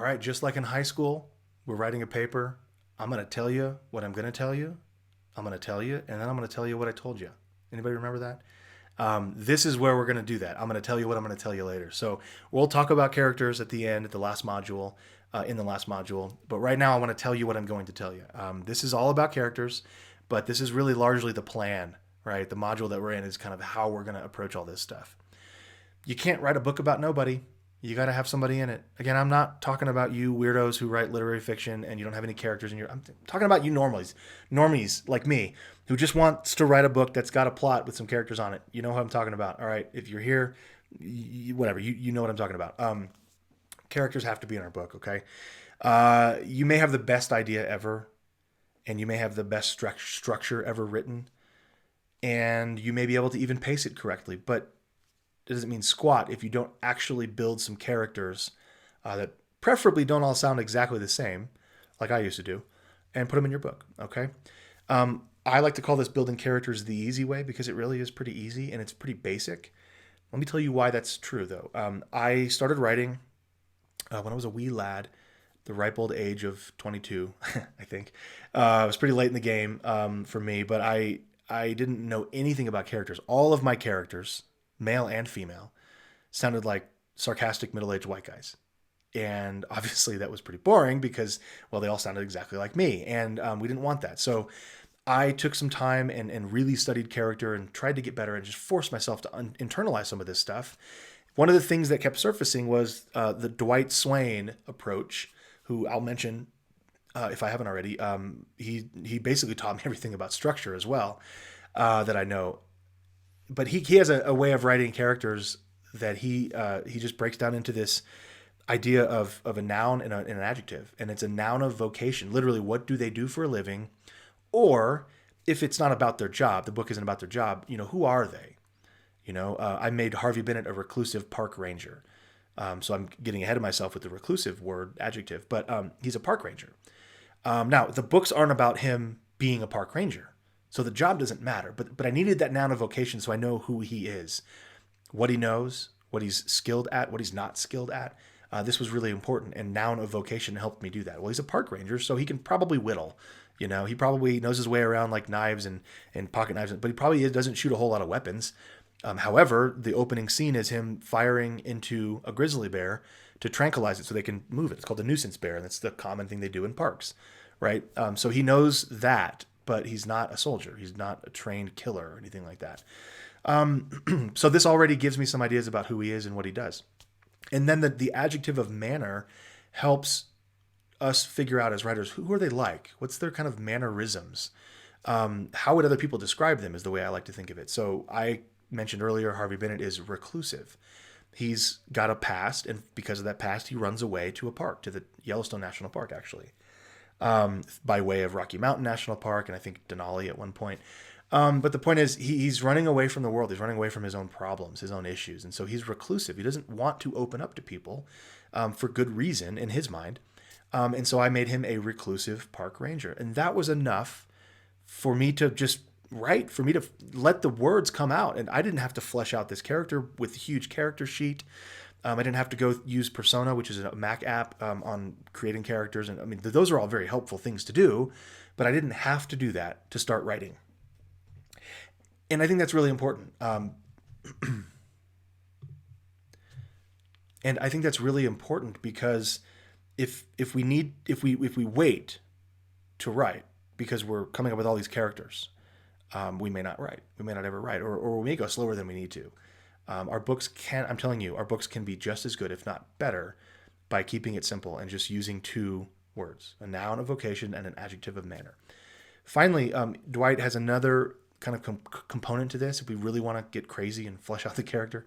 right, just like in high school, we're writing a paper. I'm going to tell you what I'm going to tell you. I'm going to tell you, and then I'm going to tell you what I told you. Anybody remember that? This is where we're going to do that. I'm going to tell you what I'm going to tell you later. So we'll talk about characters at the end, at the last module, in the last module. But right now, I want to tell you what I'm going to tell you. This is all about characters, but this is really largely the plan, right? The module that we're in is kind of how we're going to approach all this stuff. You can't write a book about nobody. You got to have somebody in it. Again, I'm not talking about you weirdos who write literary fiction and you don't have any characters in your. I'm talking about you normies like me, who just wants to write a book that's got a plot with some characters on it. You know what I'm talking about. All right, if you're here, whatever, you know what I'm talking about. Characters have to be in our book, okay? You may have the best idea ever, and you may have the best structure ever written, and you may be able to even pace it correctly, but it doesn't mean squat if you don't actually build some characters that preferably don't all sound exactly the same, like I used to do, and put them in your book, okay? I like to call this building characters the easy way because it really is pretty easy and it's pretty basic. Let me tell you why that's true, though. I started writing when I was a wee lad, the ripe old age of 22, I think. It was pretty late in the game for me, but I didn't know anything about characters. All of my characters, male and female, sounded like sarcastic middle-aged white guys. And obviously that was pretty boring because, well, they all sounded exactly like me. And we didn't want that. So I took some time and really studied character and tried to get better and just forced myself to internalize some of this stuff. One of the things that kept surfacing was the Dwight Swain approach, who I'll mention if I haven't already. He basically taught me everything about structure as well that I know. But he has a way of writing characters that he just breaks down into this idea of a noun and an adjective. And it's a noun of vocation. Literally, what do they do for a living? Or if it's not about their job, the book isn't about their job, who are they? I made Harvey Bennett a reclusive park ranger. So I'm getting ahead of myself with the reclusive word adjective, but he's a park ranger. Now, the books aren't about him being a park ranger. So the job doesn't matter, but I needed that noun of vocation so I know who he is, what he knows, what he's skilled at, what he's not skilled at. This was really important, and noun of vocation helped me do that. Well, he's a park ranger, so he can probably whittle. He probably knows his way around like knives and pocket knives, but he probably doesn't shoot a whole lot of weapons. However, the opening scene is him firing into a grizzly bear to tranquilize it so they can move it. It's called a nuisance bear, and that's the common thing they do in parks, right? So he knows that, but he's not a soldier. He's not a trained killer or anything like that. So this already gives me some ideas about who he is and what he does. And then the adjective of manner helps us figure out as writers, who are they like? What's their kind of mannerisms? How would other people describe them is the way I like to think of it. So I mentioned earlier, Harvey Bennett is reclusive. He's got a past, and because of that past, he runs away to a park, to the Yellowstone National Park, actually, by way of Rocky Mountain National Park, and I think Denali at one point. But the point is, he's running away from the world. He's running away from his own problems, his own issues. And so he's reclusive. He doesn't want to open up to people for good reason in his mind. And so I made him a reclusive park ranger. And that was enough for me to just write, for me to let the words come out. And I didn't have to flesh out this character with a huge character sheet. I didn't have to go use Persona, which is a Mac app on creating characters. And I mean, those are all very helpful things to do, but I didn't have to do that to start writing. And I think that's really important. And I think that's really important because if we wait to write because we're coming up with all these characters, we may not write. We may not ever write, or we may go slower than we need to. I'm telling you, our books can be just as good, if not better, by keeping it simple and just using two words, a noun of vocation and an adjective of manner. Finally, Dwight has another kind of component to this if we really want to get crazy and flesh out the character.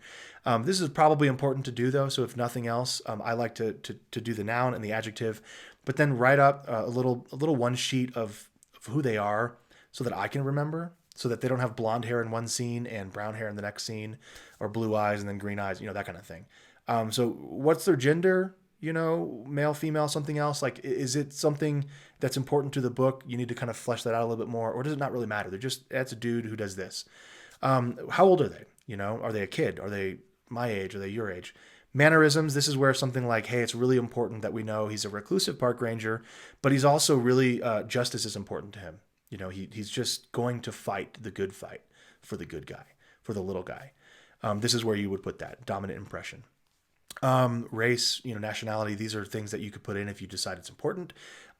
This is probably important to do, though, so if nothing else, I like to do the noun and the adjective, but then write up a little one sheet of who they are so that I can remember, so that they don't have blonde hair in one scene and brown hair in the next scene, or blue eyes and then green eyes, that kind of thing. So what's their gender? Male, female, something else? Like, is it something that's important to the book? You need to kind of flesh that out a little bit more, or does it not really matter? That's a dude who does this. How old are they? Are they a kid? Are they my age? Are they your age? Mannerisms, this is where something like, hey, it's really important that we know he's a reclusive park ranger, but he's also really, justice is important to him. He's just going to fight the good fight for the good guy, for the little guy. This is where you would put that dominant impression. Race, nationality, these are things that you could put in if you decide it's important.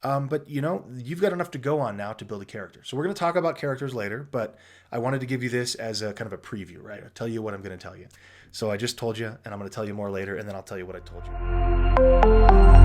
But you've got enough to go on now to build a character. So we're going to talk about characters later, but I wanted to give you this as a kind of a preview, right? I'll tell you what I'm going to tell you. So I just told you, and I'm going to tell you more later, and then I'll tell you what I told you.